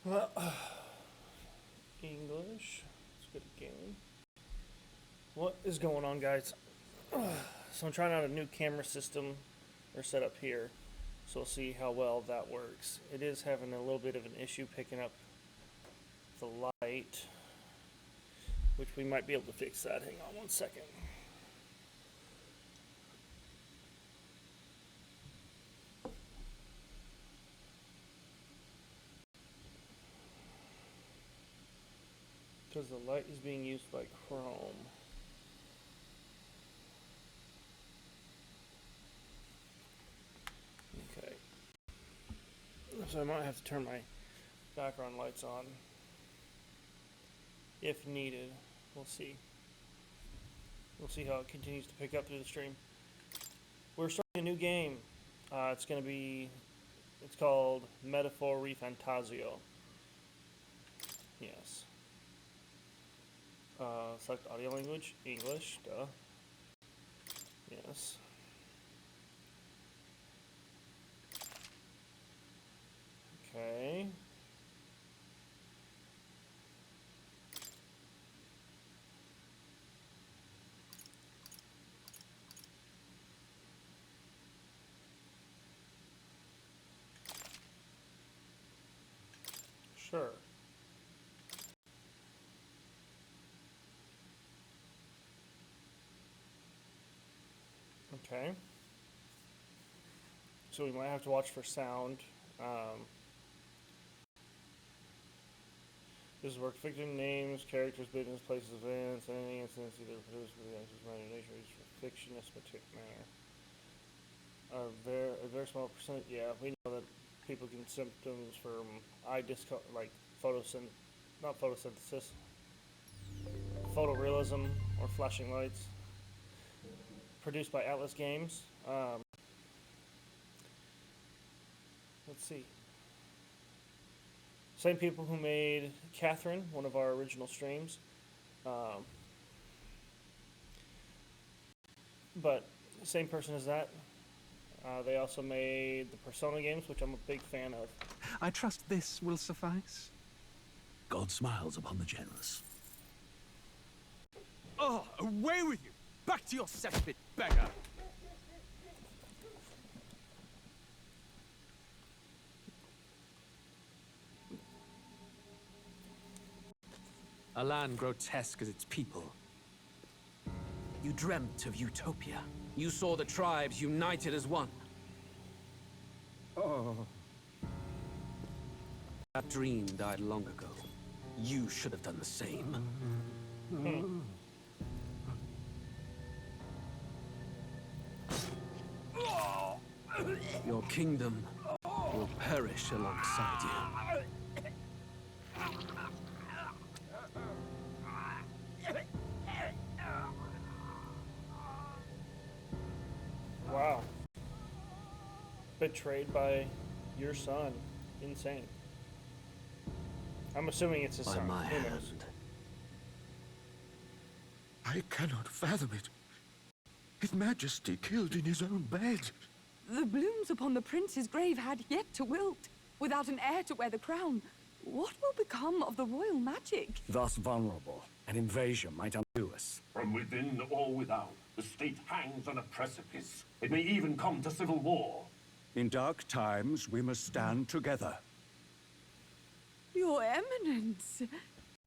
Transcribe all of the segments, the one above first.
Well, English. Let's get a game. What is going on, guys? So I'm trying out a new camera system or setup here. So we'll see how well that works. It is having a little bit of an issue picking up the light, which we might be able to fix that. Hang on one second. Because the light is being used by Chrome. Okay. So I might have to turn my background lights on if needed. We'll see. We'll see how it continues to pick up through the stream. We're starting a new game. It's called Metaphor ReFantazio. Yes. Select audio language, English, duh. Yes. Okay. Sure. Okay. So we might have to watch for sound. This is where fiction names, characters, business, places, events, any instance either produced with the actor's imagination or used for fictionist manner. A very small percent. Yeah, we know that people get symptoms from like not photosynthesis, photorealism, or flashing lights. Produced by Atlas Games. Let's see. Same people who made Catherine, one of our original streams. But same person as that. They also made the Persona games, which I'm a big fan of. I trust this will suffice. God smiles upon the generous. Oh, away with you! Back to your cesspit, beggar! A land grotesque as its people. You dreamt of utopia. You saw the tribes united as one. Oh. That dream died long ago. You should have done the same. Your kingdom will perish alongside you. Wow. Betrayed by your son. Insane. I'm assuming it's his By son. my Who knows? hand. I cannot fathom it. His Majesty killed in his own bed. The blooms upon the prince's grave had yet to wilt. Without an heir to wear the crown, what will become of the royal magic? Thus vulnerable, an invasion might undo us. From within or without, the state hangs on a precipice. It may even come to civil war. In dark times, we must stand together. Your Eminence!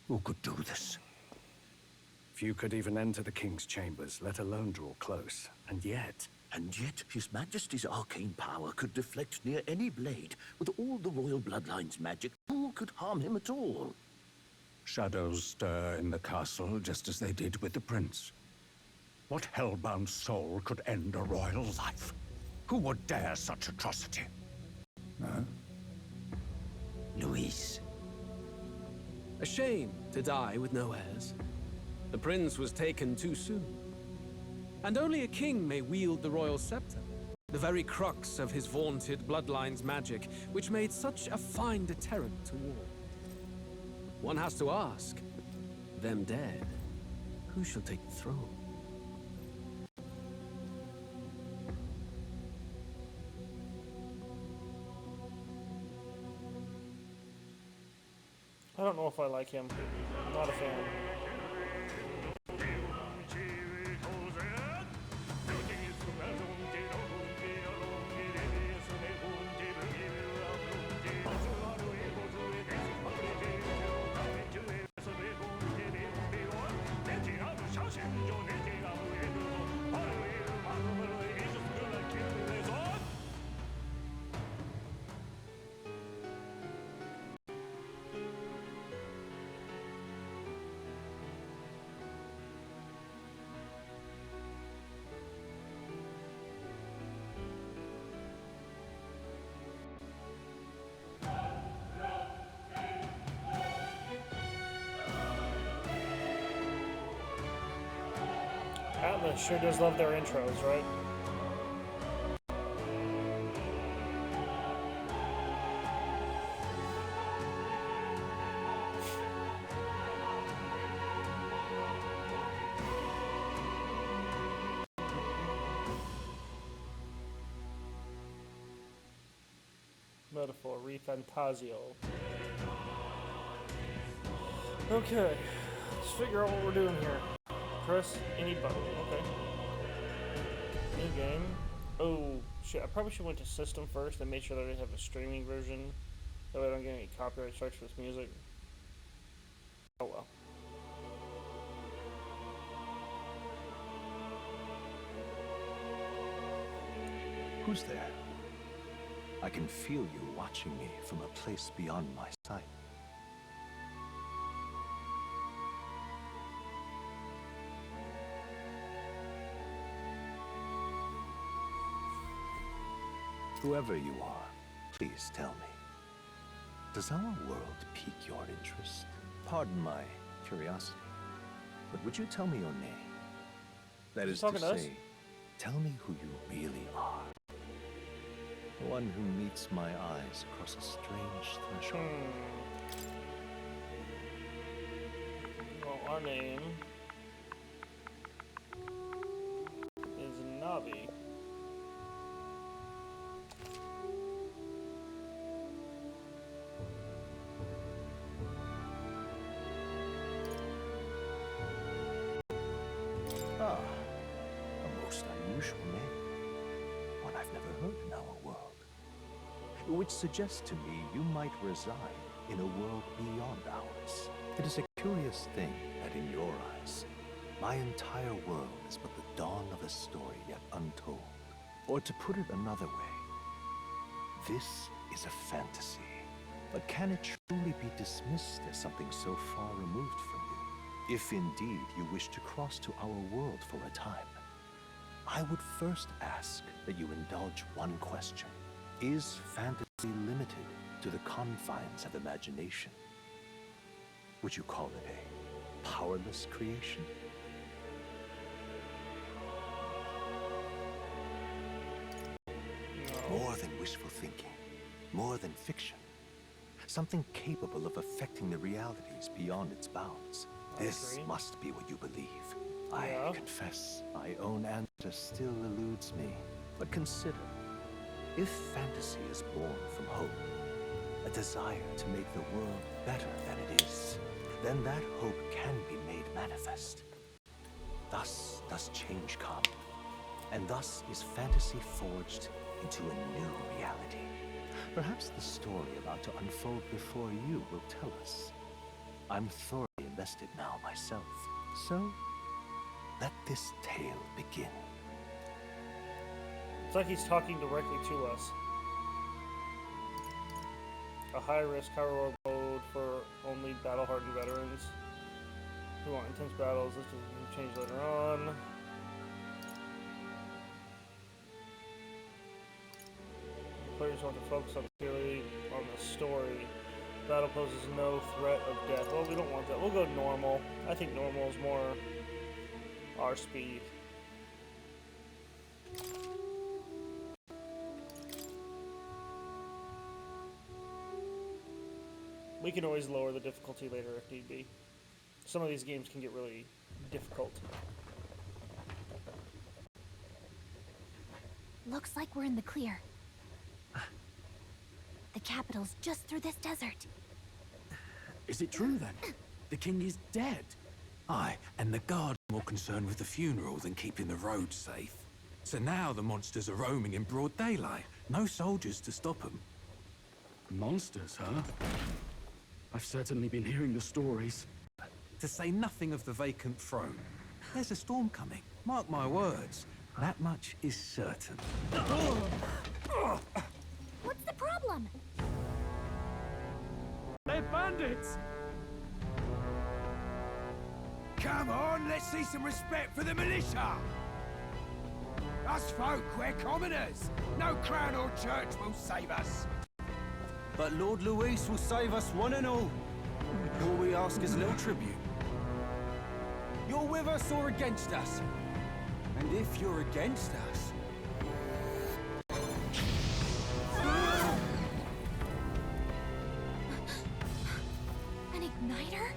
Who could do this? Few could even enter the king's chambers, let alone draw close. And yet, His Majesty's arcane power could deflect near any blade. With all the royal bloodline's magic, who could harm him at all? shadows stir in the castle just as they did with the prince. What hellbound soul could end a royal life? Who would dare such atrocity? Huh? Luis. A shame to die with no heirs. The prince was taken too soon. And only a king may wield the royal scepter. The very crux of his vaunted bloodline's magic, which made such a fine deterrent to war. One has to ask, them dead, who shall take the throne? don't know if I like him. I'm not a fan. Atlas sure does love their intros, right? Metaphor, ReFantazio. Okay, let's figure out what we're doing here. Press any button. Okay. New game. Oh shit! I probably should have went to system first and made sure that I have a streaming version, so I don't get any copyright strikes with music. Oh well. Who's there? I can feel you watching me from a place beyond my sight. Whoever you are, please tell me. Does our world pique your interest? Pardon my curiosity, but would you tell me your name? That is to say, tell me who you really are. One who meets my eyes across a strange threshold. Well, our name is Navi. Ah, a most unusual name. One I've never heard in our world. Which suggests to me you might reside in a world beyond ours. It is a curious thing that in your eyes, my entire world is but the dawn of a story yet untold. Or to put it another way, this is a fantasy. But can it truly be dismissed as something so far removed from you? If indeed you wish to cross to our world for a time, I would first ask that you indulge one question. Is fantasy limited to the confines of imagination? Would you call it a powerless creation? No. More than wishful thinking, more than fiction. Something capable of affecting the realities beyond its bounds. This agree. must be what you believe. Yeah. I confess, my own answer still eludes me. But consider, if fantasy is born from hope, a desire to make the world better than it is, then that hope can be made manifest. Thus does change come, and thus is fantasy forged into a new reality. Perhaps the story about to unfold before you will tell us. I'm thoroughly invested now myself, so let this tale begin. It's like he's talking directly to us. A high-risk, high-reward mode for only battle-hardened veterans who want intense battles. This will change later on. Players want to focus on purely on the story. Battle poses no threat of death. Well, we don't want that. We'll go normal. I think normal is more our speed. We can always lower the difficulty later if need be. Some of these games can get really difficult. Looks like we're in the clear. The capital's just through this desert. Is it true then? The king is dead? Aye, and the guard are more concerned with the funeral than keeping the roads safe. So now the monsters are roaming in broad daylight. No soldiers to stop them. Monsters, huh? I've certainly been hearing the stories. To say nothing of the vacant throne. There's a storm coming. Mark my words. That much is certain. What's the problem? They're bandits! Come on, let's see some respect for the militia! Us folk, we're commoners. No crown or church will save us. But Lord Luis will save us one and all. All we ask is a little tribute. You're with us or against us? And if you're against us... An igniter?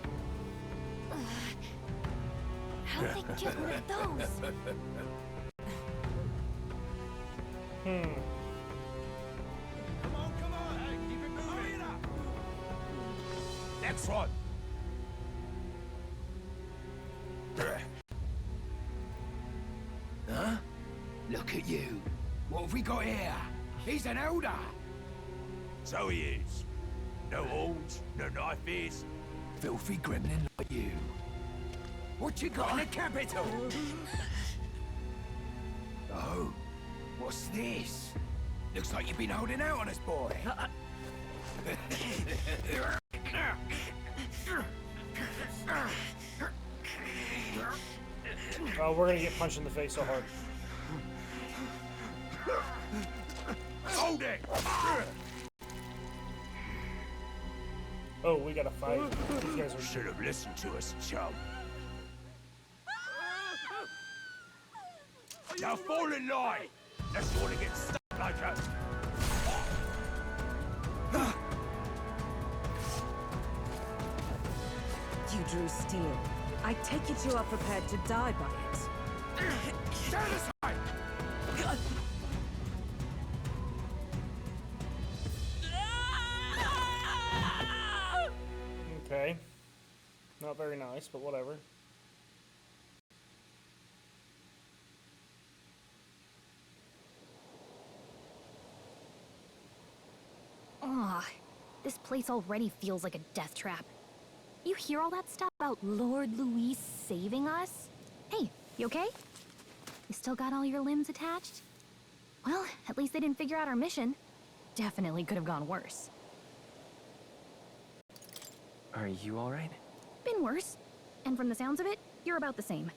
How'd they get one of those? Come on, hey, keep it moving. Hurry it up. Next one. Huh? Look at you. What have we got here? He's an elder. So he is. No horns, no knife. Filthy gremlin like you. What you got in the capital? Oh, what's this? Looks like you've been holding out on us, boy. Oh, we're gonna get punched in the face so hard. Hold it! Oh, we gotta fight. These guys are... Should have listened to us, chum. Now fall in line! Unless you want to get stuck like us. You drew steel. I take it you are prepared to die by it. Stand aside! Okay. Not very nice, but whatever. Ugh, this place already feels like a death trap. You hear all that stuff about Lord Luis saving us? Hey, you okay? You still got all your limbs attached? Well, at least they didn't figure out our mission. Definitely could have gone worse. Are you alright? Been worse. And from the sounds of it, you're about the same.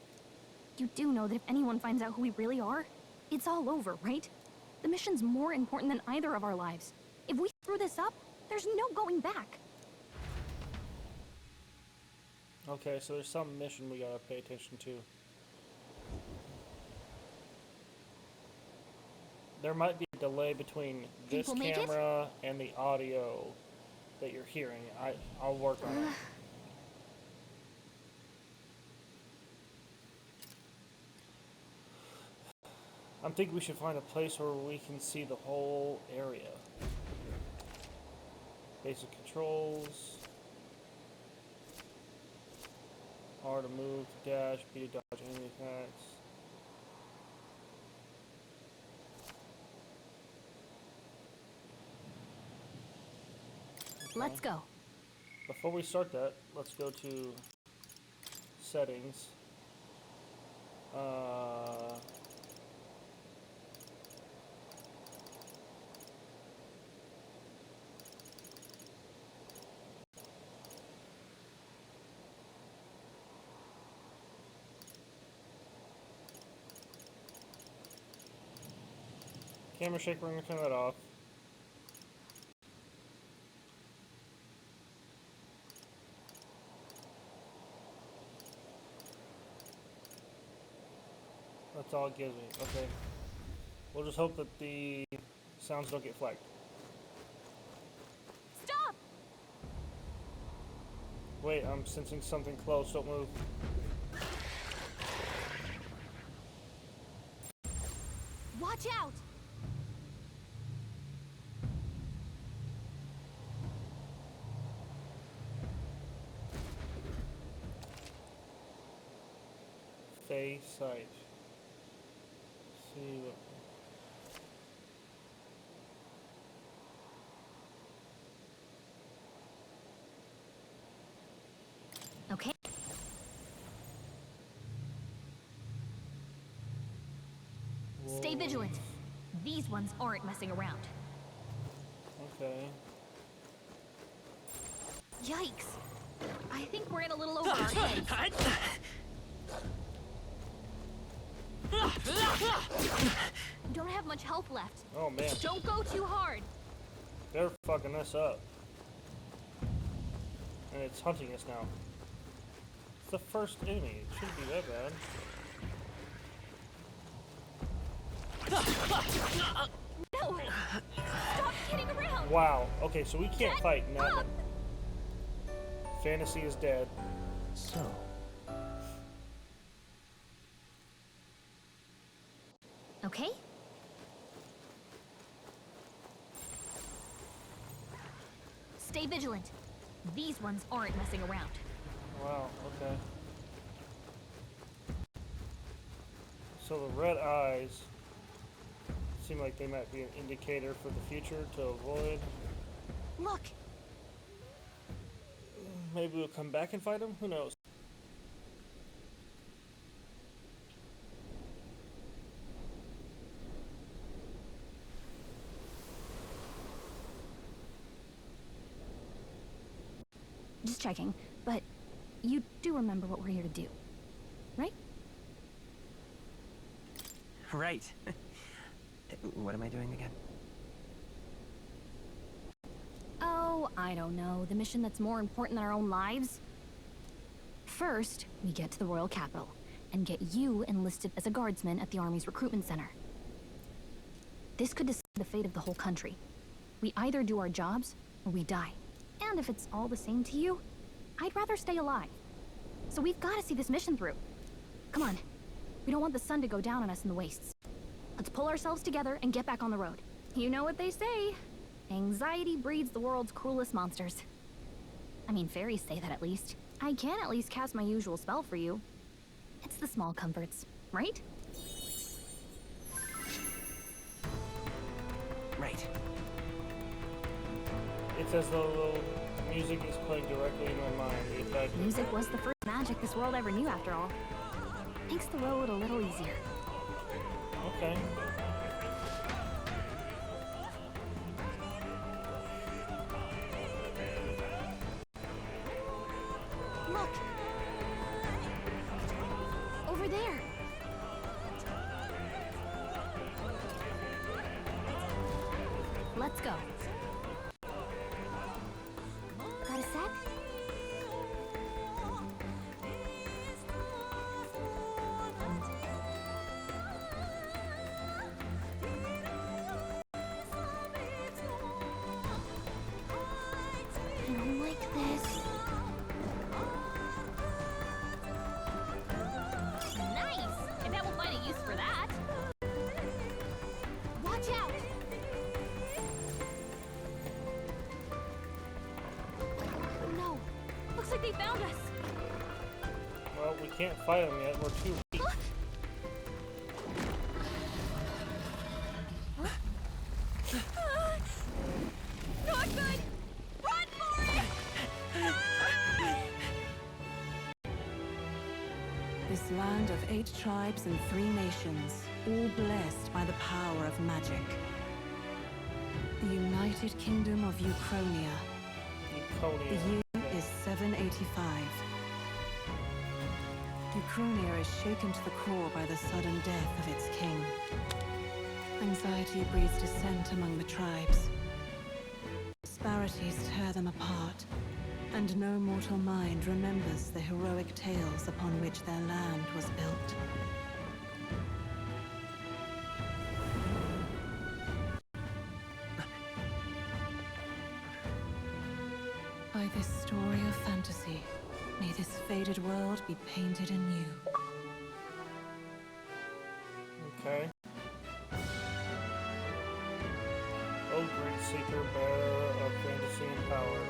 You do know that if anyone finds out who we really are, it's all over, right? The mission's more important than either of our lives. If we screw this up, there's no going back. Okay, so there's some mission we gotta pay attention to. There might be a delay between this we'll make it? camera and the audio that you're hearing. I'll work on it. I'm thinking we should find a place where we can see the whole area. Basic controls. R to move, to dash, B to dodge enemy attacks. Okay. Let's go. Before we start that, let's go to settings. Camera shake, we're gonna turn that off. That's all it gives me. Okay. We'll just hope that the sounds don't get flagged. Stop! Wait, I'm sensing something close. Don't move. Watch out! stay safe. See what. Okay. Stay vigilant. These ones aren't messing around. Okay. Yikes. I think we're in a little over our heads. You don't have much health left. Oh man. Don't go too hard. They're fucking us up. And it's hunting us now. It's the first enemy. It shouldn't be that bad. No! Stop kidding around! Wow. Okay, so we can't fight now. Up! Fantasy is dead. So, Okay. Stay vigilant. These ones aren't messing around. Wow, okay. So the red eyes seem like they might be an indicator for the future to avoid. Look! Maybe we'll come back and fight them? Who knows? Just checking, but you do remember what we're here to do, right? Right. What am I doing again? Oh, I don't know. The mission that's more important than our own lives? First, we get to the royal capital and get you enlisted as a guardsman at the army's recruitment center. This could decide the fate of the whole country. We either do our jobs or we die. And if it's all the same to you, I'd rather stay alive. So we've got to see this mission through. Come on. We don't want the sun to go down on us in the wastes. Let's pull ourselves together and get back on the road. You know what they say. Anxiety breeds the world's cruelest monsters. I mean, fairies say that at least. I can at least cast my usual spell for you. It's the small comforts, right? Right. It's as though the music is playing directly in my mind. The effect. Music was the first magic this world ever knew, after all. Makes the road a little easier. Okay. Look! Over there! Let's go. Got a sec? I don't like this. Nice! I bet we'll find a use for that. Watch out! No! Looks like they found us! Well, we can't fight them yet. We're too weak. Not good! Run for it! This land of 8 tribes and 3 nations, all blessed by the power of magic. The United Kingdom of Ukrainia. The year is 785. Ukrainia is shaken to the core by the sudden death of its king. Anxiety breeds dissent among the tribes. Disparities tear them apart, and no mortal mind remembers the heroic tales upon which their land was built. By this story of fantasy, may this faded world be painted anew. Okay. O great seeker, bearer of fantasy and power.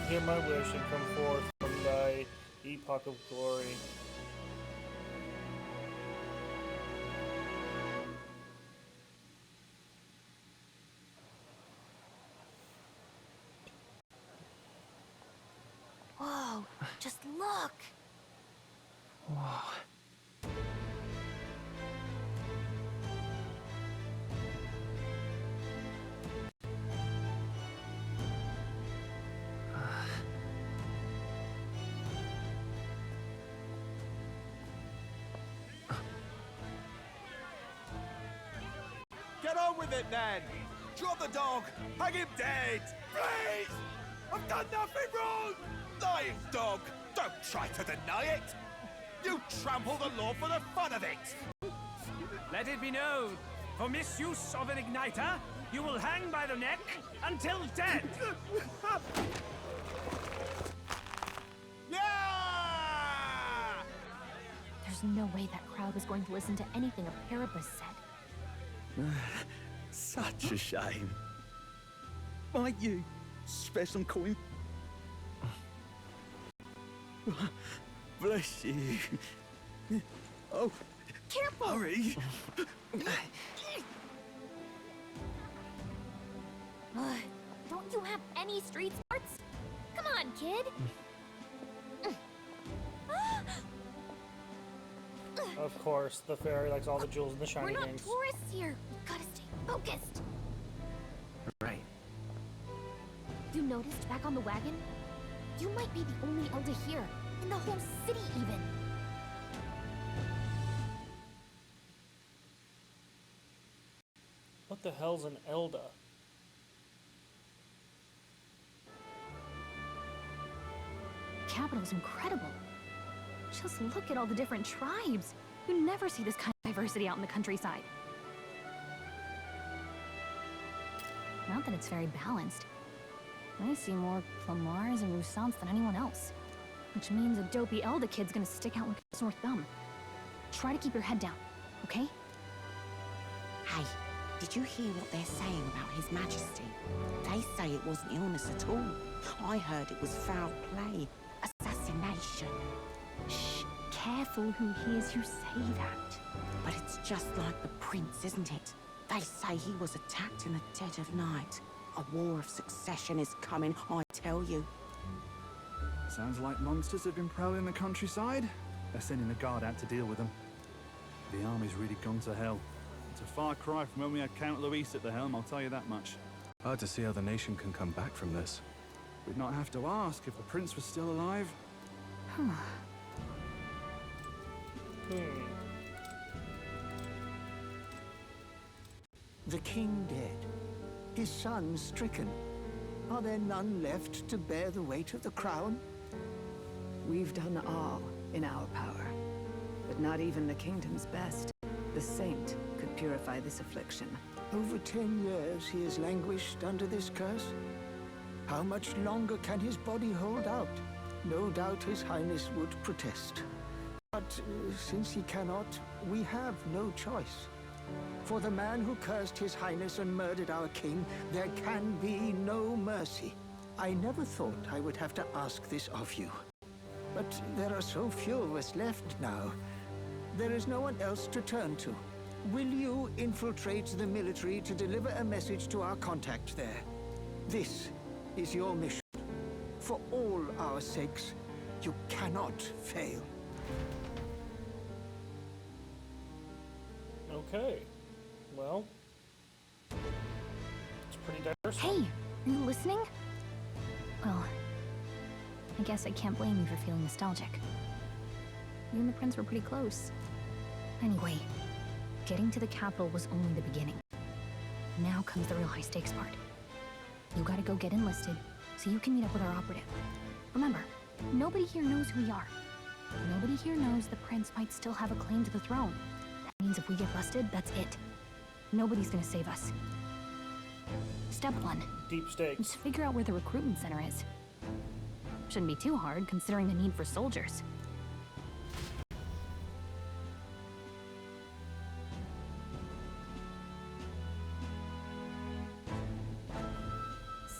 Hear my wish and come forth from Epoch of Glory. Whoa, just look! Whoa. Get on with it, then! Drop the dog! Hang him dead! Please! I've done nothing wrong! Lying dog! Don't try to deny it! You trample the law for the fun of it! Let it be known, for misuse of an igniter, you will hang by the neck until dead. Yeah! There's no way that crowd was going to listen to anything a Paribus said. Such a shame. Might you spare some coin? Bless you. Oh, careful! Hurry! Don't you have any street smarts? Come on, kid! Of course, the fairy likes all the jewels in the shiny We're not games. tourists here. We've gotta stay focused. Right. You noticed back on the wagon? You might be the only Elder here, in the whole city even. What the hell's an Elda? Capital's incredible. Just look at all the different tribes. You never see this kind of diversity out in the countryside. Not that it's very balanced. I see more Plamars and Roussants than anyone else. Which means a dopey Elda kid's gonna stick out like a sore thumb. Try to keep your head down, okay? Hey, did you hear what they're saying about His Majesty? They say it wasn't illness at all. I heard it was foul play, assassination. Shh, careful who hears you say that. But it's just like the prince, isn't it? They say he was attacked in the dead of night. A war of succession is coming, I tell you. Sounds like monsters have been prowling the countryside. They're sending the guard out to deal with them. The army's really gone to hell. It's a far cry from when we had Count Luis at the helm, I'll tell you that much. Hard to see how the nation can come back from this. We'd not have to ask if the prince was still alive. The king dead, his son stricken. Are there none left to bear the weight of the crown? We've done all in our power, but not even the kingdom's best. The saint could purify this affliction. Over 10 years he has languished under this curse. How much longer can his body hold out? No doubt his highness would protest. But since he cannot, we have no choice. For the man who cursed his highness and murdered our king, there can be no mercy. I never thought I would have to ask this of you. But there are so few of us left now. There is no one else to turn to. Will you infiltrate the military to deliver a message to our contact there? This is your mission. For all our sakes, you cannot fail. Okay. Well, it's pretty diverse. Hey, are you listening? Well, I guess I can't blame you for feeling nostalgic. You and the prince were pretty close. Anyway, getting to the capital was only the beginning. Now comes the real high-stakes part. You gotta go get enlisted, so you can meet up with our operative. Remember, nobody here knows who we are. Nobody here knows the prince might still have a claim to the throne. That means if we get busted, that's it. Nobody's gonna save us. Step 1. Deep stakes. Just figure out where the recruitment center is. Shouldn't be too hard, considering the need for soldiers.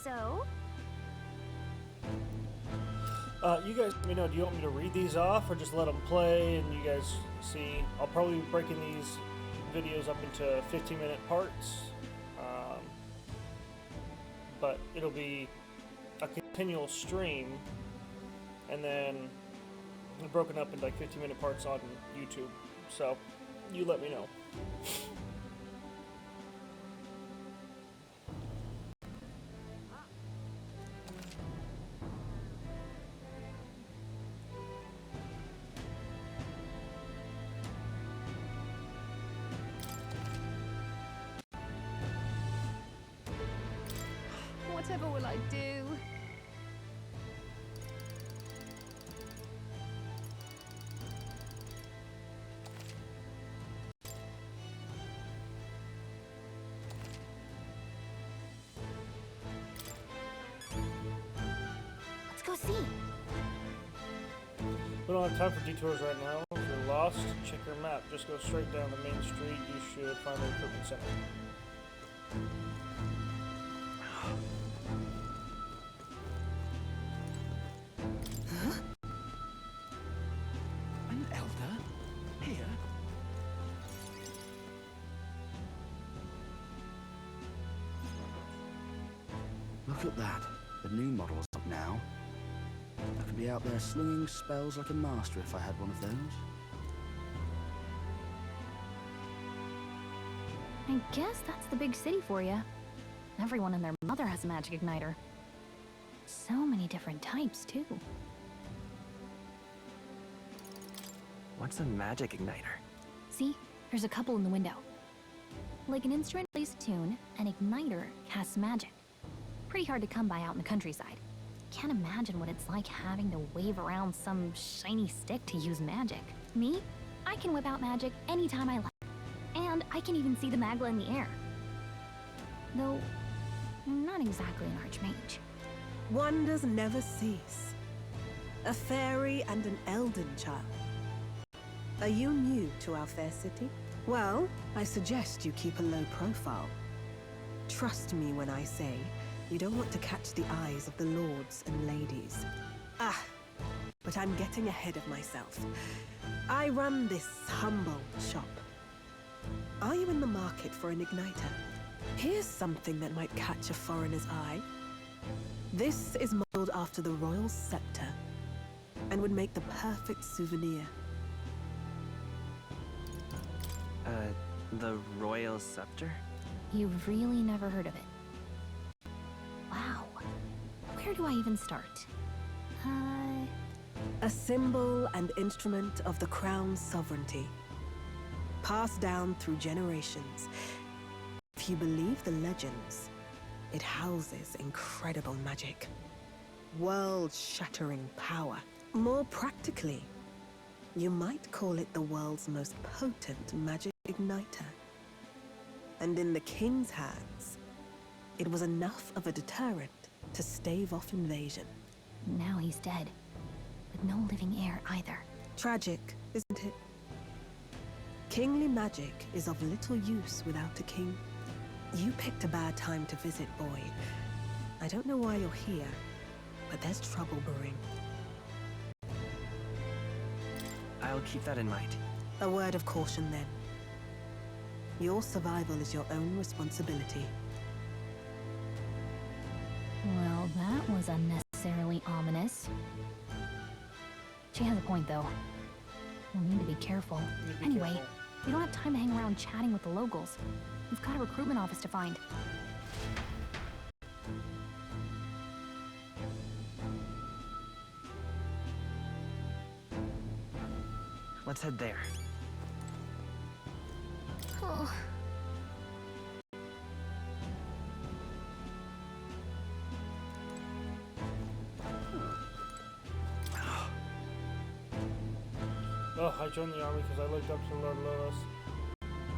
So? You guys let me know, do you want me to read these off or just let them play and you guys see? I'll probably be breaking these videos up into 15-minute parts. But it'll be a continual stream and then broken up into like 15-minute parts on YouTube. So you let me know. Whatever will I do? Let's go see. We don't have time for detours right now. If you're lost, check your map. Just go straight down the main street. You should find the recruitment center. An elder? Here? Look at that. The new model's up now. I could be out there slinging spells like a master if I had one of those. I guess that's the big city for you. Everyone and their mother has a magic igniter. So many different types, too. What's a magic igniter? See? There's a couple in the window. Like an instrument plays a tune, an igniter casts magic. Pretty hard to come by out in the countryside. Can't imagine what it's like having to wave around some shiny stick to use magic. Me? I can whip out magic anytime I like. And I can even see the Magla in the air. Though, I'm not exactly an archmage. Wonders never cease. A fairy and an elden child. Are you new to our fair city? Well, I suggest you keep a low profile. Trust me when I say you don't want to catch the eyes of the lords and ladies. Ah, but I'm getting ahead of myself. I run this humble shop. Are you in the market for an igniter? Here's something that might catch a foreigner's eye. This is modeled after the royal scepter and would make the perfect souvenir. The royal scepter? You've really never heard of it. Wow. Where do I even start? A symbol and instrument of the crown's sovereignty. Passed down through generations. If you believe the legends, it houses incredible magic. World-shattering power. More practically, you might call it the world's most potent magic igniter. And in the king's hands, it was enough of a deterrent to stave off invasion. Now he's dead. With no living heir either. Tragic, isn't it? Kingly magic is of little use without a king. You picked a bad time to visit, boy. I don't know why you're here, but there's trouble brewing. I'll keep that in mind. A word of caution, then. Your survival is your own responsibility. Well, that was unnecessarily ominous. She has a point, though. We'll need to be careful. Anyway, we don't have time to hang around chatting with the locals. We've got a recruitment office to find. Let's head there. Oh. Oh, I joined the army because I looked up to Lord Lois,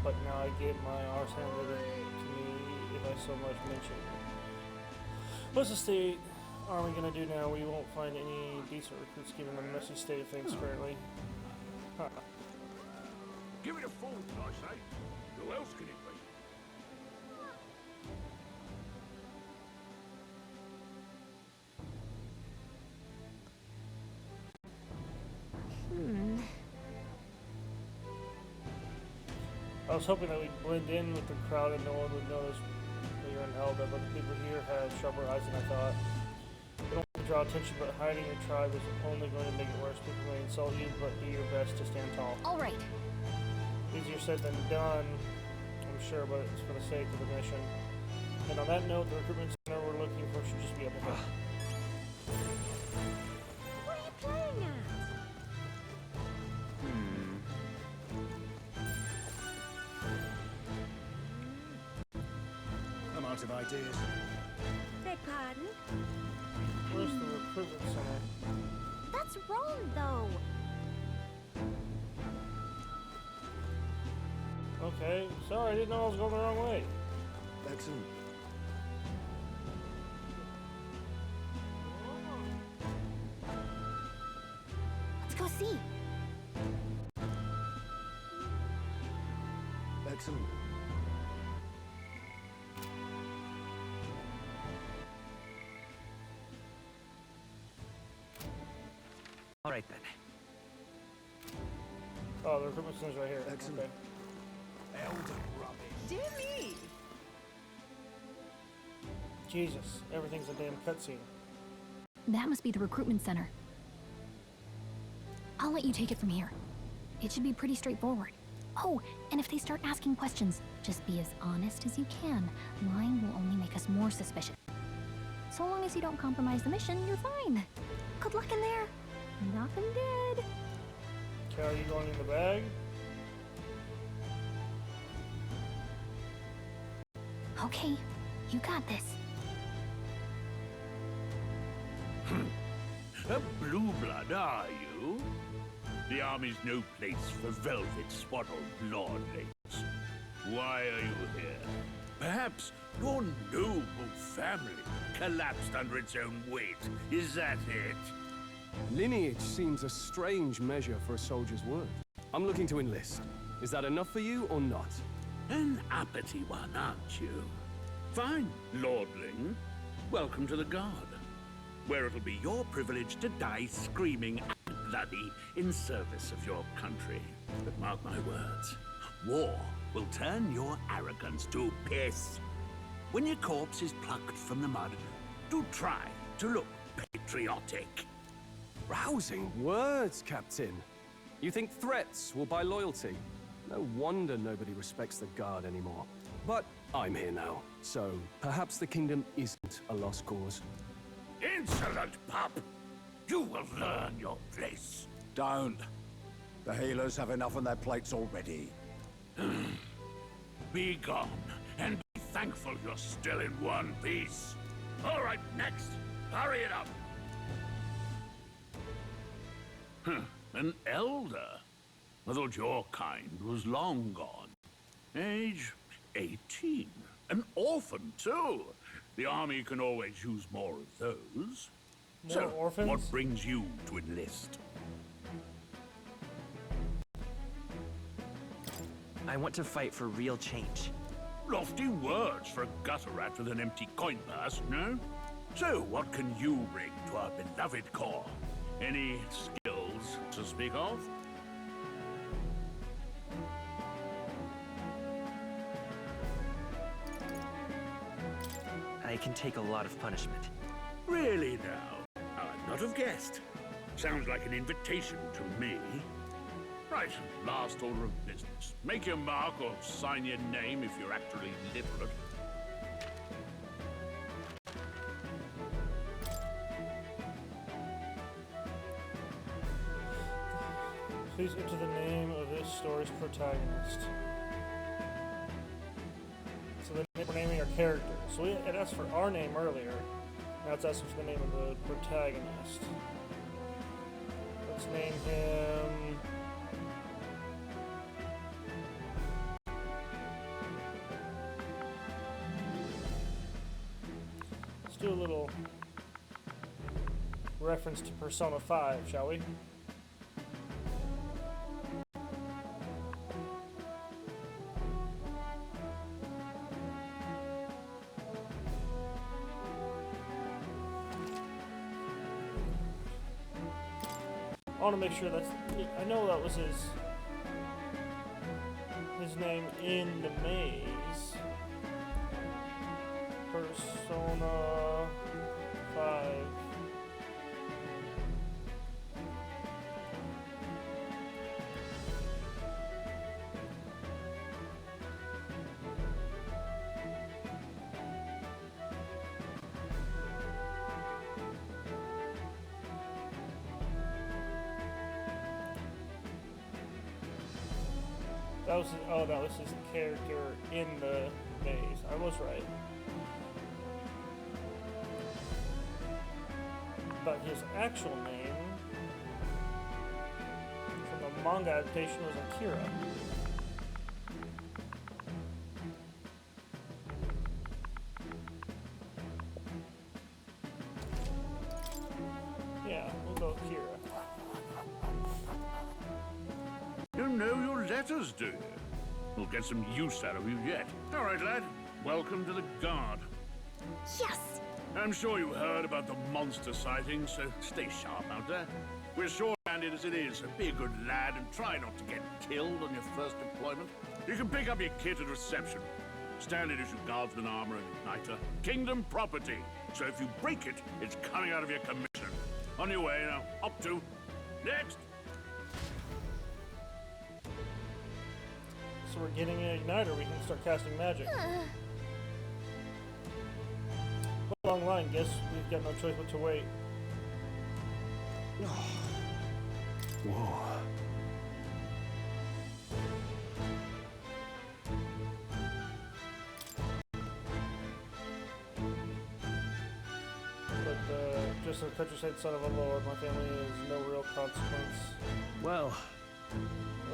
but now I get my arse handed to me if I so much mention. What's the state army gonna do now? We won't find any decent recruits given the messy state of things currently. Huh. Give it a fold, I say. Who else can it be? I was hoping that we'd blend in with the crowd and no one would notice that you're an elder, but the people here have sharper eyes than I thought. You don't want to draw attention, but hiding your tribe is only going to make it worse. People may insult you, but do your best to stand tall. All right. Easier said than done, I'm sure, but it's for the sake of the mission. And on that note, the recruitment center we're looking for should just be up ahead. What are you playing at? I'm out of ideas. Beg pardon? Where's the recruitment center? That's wrong, though. Okay, sorry, I didn't know I was going the wrong way. Excellent. Let's go see. Excellent. All right then. Oh, the recruitment center's right here. Excellent. Okay. Elder rubbish. Dear me! Jesus, everything's a damn cutscene. That must be the recruitment center. I'll let you take it from here. It should be pretty straightforward. Oh, and if they start asking questions, just be as honest as you can. Lying will only make us more suspicious. So long as you don't compromise the mission, you're fine. Good luck in there. Knock 'em dead. Okay, are you going in the bag? Okay, you got this. A blue blood, are you? The army's no place for velvet-swaddled lordlings. Why are you here? Perhaps your noble family collapsed under its own weight. Is that it? Lineage seems a strange measure for a soldier's worth. I'm looking to enlist. Is that enough for you or not? An uppity one, aren't you? Fine, lordling. Welcome to the Guard, where it'll be your privilege to die screaming and bloody in service of your country. But mark my words, war will turn your arrogance to piss. When your corpse is plucked from the mud, do try to look patriotic. Rousing words, Captain. You think threats will buy loyalty? No wonder nobody respects the Guard anymore. But I'm here now, so perhaps the kingdom isn't a lost cause. Insolent pup! You will learn your place. Don't. The healers have enough on their plates already. Be gone, and be thankful you're still in one piece. All right, next. Hurry it up. An elder? I thought your kind was long gone. Age 18. An orphan, too. The army can always use more of those. More orphans? What brings you to enlist? I want to fight for real change. Lofty words for a gutter rat with an empty coin purse, no? So, what can you bring to our beloved corps? Any skills to speak of? I can take a lot of punishment. Really now? I'd not have guessed. Sounds like an invitation to me. Right, last order of business. Make your mark or sign your name if you're actually literate. Please enter the name of this story's protagonist. So we're naming our character. So it asked for our name earlier. Now it's asking for the name of the protagonist. Let's name him... Let's do a little reference to Persona 5, shall we? I want to make sure that's... I know that was his name in the maze. Persona 5. That was that was his character in the maze. I was right. But his actual name from the manga adaptation was Akira. Yeah, we'll go Akira. You know your letters, do you? We'll get some use out of you yet. All right, lad. Welcome to the Guard. Yes! I'm sure you heard about the monster sightings, so stay sharp out there. We're short-handed as it is, so be a good lad and try not to get killed on your first deployment. You can pick up your kit at reception. Standard issue guardsman armor and igniter. Kingdom property. So if you break it, it's coming out of your commission. On your way now. Up to. Next! So we're getting an igniter, we can start casting magic. Long line, guess we've got no choice but to wait. Whoa. But just a countryside son of a lord, my family is no real consequence. Well,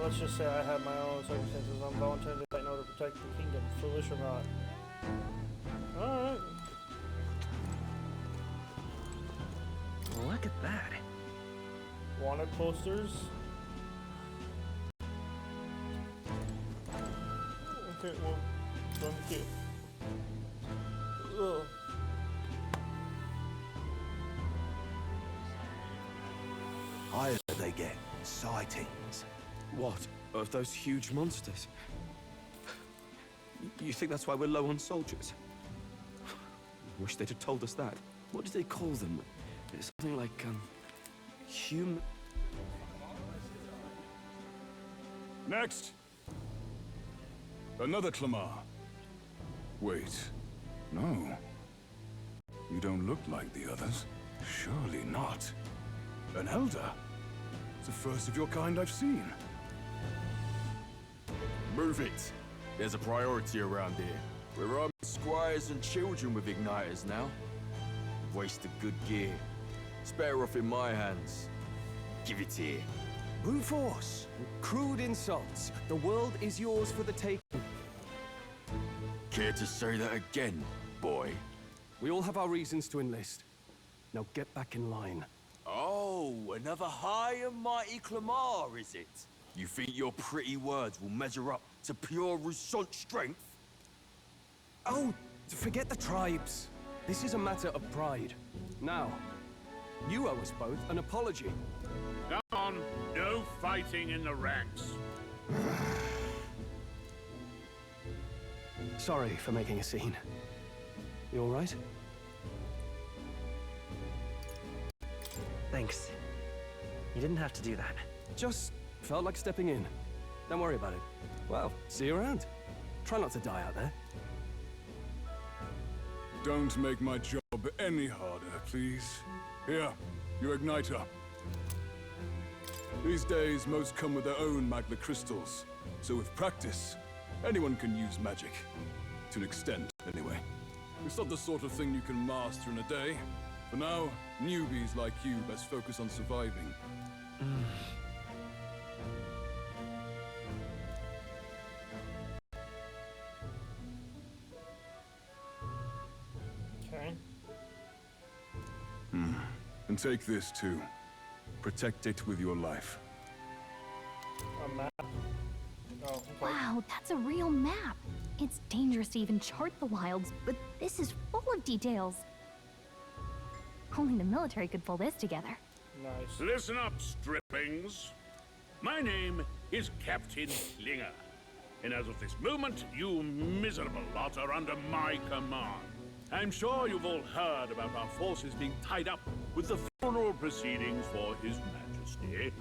let's just say I have my own circumstances. I'm volunteering to fight in order to protect the kingdom, foolish or not. Alright. Look at that. Wanted posters. Okay, well, join the queue. Ugh. Higher they get, sightings. what? Of those huge monsters? You think that's why we're low on soldiers? Wish they'd have told us that. What did they call them? It's something like, human... Next! Another Clamar. Wait. No. You don't look like the others. Surely not. An elder? It's the first of your kind I've seen. Move it. There's a priority around here. We're arming squires and children with igniters now. Waste of good gear. It's better off in my hands. Give it here. Brute force. Crude insults. The world is yours for the taking. Care to say that again, boy? We all have our reasons to enlist. Now get back in line. Oh, another high and mighty Clamar, is it? You think your pretty words will measure up to pure Rousant strength? Oh, forget the tribes. This is a matter of pride. Now, you owe us both an apology. Come on, no fighting in the ranks. Sorry for making a scene. You all right? Thanks. You didn't have to do that. Just felt like stepping in. Don't worry about it. Well, see you around. Try not to die out there. Don't make my job any harder, please. Here, your igniter. These days, most come with their own magna crystals. So with practice, anyone can use magic. To an extent, anyway. It's not the sort of thing you can master in a day. For now, newbies like you best focus on surviving. Okay. And take this too. Protect it with your life. A map. Oh, okay. Wow, that's a real map. It's dangerous to even chart the wilds, but this is full of details. Only the military could pull this together. Nice. Listen up, striplings. My name is Captain Klinger. And as of this moment, you miserable lot are under my command. I'm sure you've all heard about our forces being tied up with the funeral proceedings for His Majesty.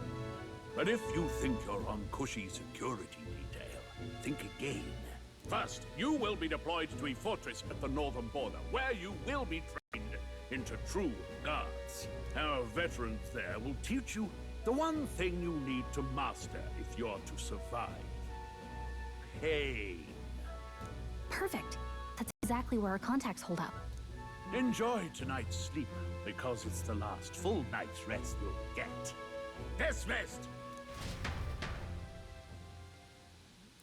But if you think you're on cushy security detail, think again. First, you will be deployed to a fortress at the northern border, where you will be trained into true guards. Our veterans there will teach you the one thing you need to master if you're to survive. Pain. Perfect. That's exactly where our contacts hold up. Enjoy tonight's sleep, because it's the last full night's rest you'll get. Dismissed!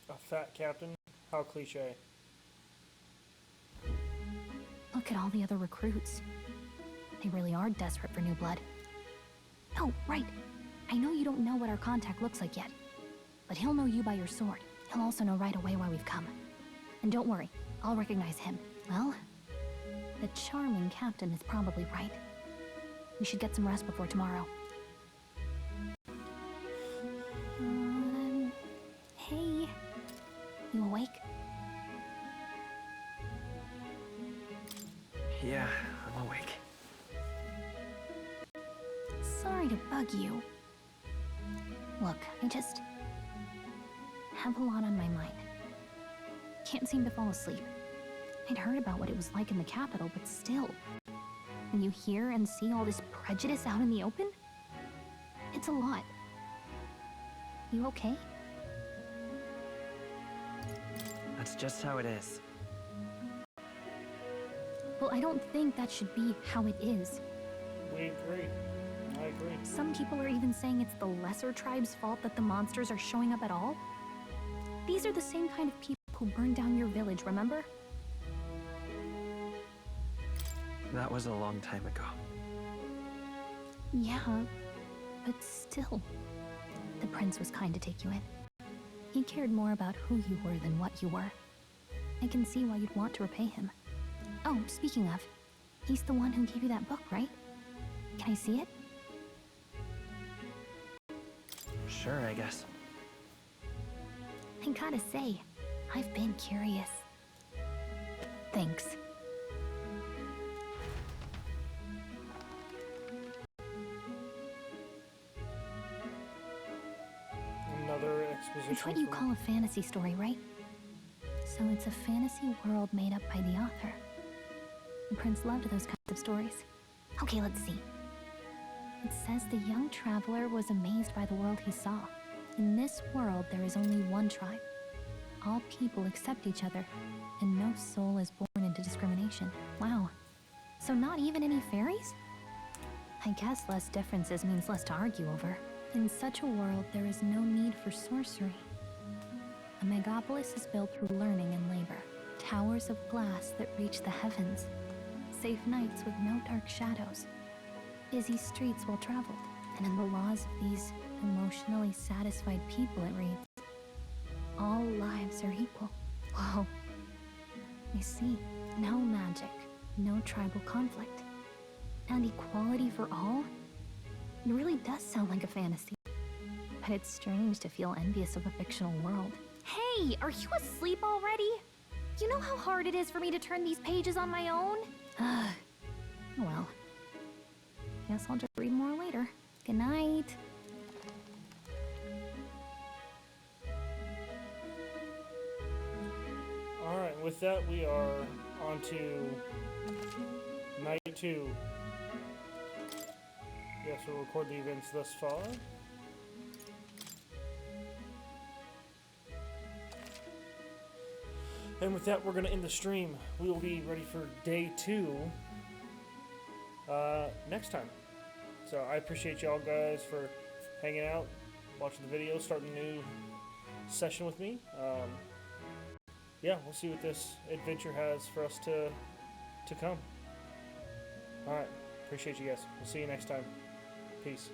A fat captain? How cliche. Look at all the other recruits. They really are desperate for new blood. Oh, right. I know you don't know what our contact looks like yet, but he'll know you by your sword. He'll also know right away why we've come. And don't worry, I'll recognize him. Well, the charming captain is probably right. We should get some rest before tomorrow. Hey. You awake? Yeah, I'm awake. Sorry to bug you. Look, I just have a lot on my mind. Can't seem to fall asleep. I'd heard about what it was like in the capital, but still. When you hear and see all this prejudice out in the open, it's a lot. You okay? That's just how it is. Well, I don't think that should be how it is. We agree. I agree. Some people are even saying it's the lesser tribe's fault that the monsters are showing up at all. These are the same kind of people who burned down your village, remember? That was a long time ago. Yeah, but still. The prince was kind to take you in. He cared more about who you were than what you were. I can see why you'd want to repay him. Oh, speaking of, he's the one who gave you that book, right? Can I see it? Sure, I guess. I gotta say, I've been curious. Thanks. Another exposition. It's what you call a fantasy story, right? So it's a fantasy world made up by the author. The prince loved those kinds of stories. Okay, let's see. It says the young traveler was amazed by the world he saw. In this world, there is only one tribe. All people accept each other, and no soul is born into discrimination. Wow. So not even any fairies? I guess less differences means less to argue over. In such a world, there is no need for sorcery. A megapolis is built through learning and labor. Towers of glass that reach the heavens. Safe nights with no dark shadows. Busy streets well traveled. And in the laws of these emotionally satisfied people, it reads, all lives are equal. Whoa. I see. No magic, no tribal conflict. And equality for all? It really does sound like a fantasy. But it's strange to feel envious of a fictional world. Hey, are you asleep already? You know how hard it is for me to turn these pages on my own? Well, guess I'll just read more later. Good night. Alright, with that we are on to night 2. Yes, we'll record the events thus far. And with that, we're going to end the stream. We will be ready for day 2 next time. So I appreciate y'all guys for hanging out, watching the video, starting a new session with me. Yeah, we'll see what this adventure has for us to come. Alright, appreciate you guys. We'll see you next time. Peace.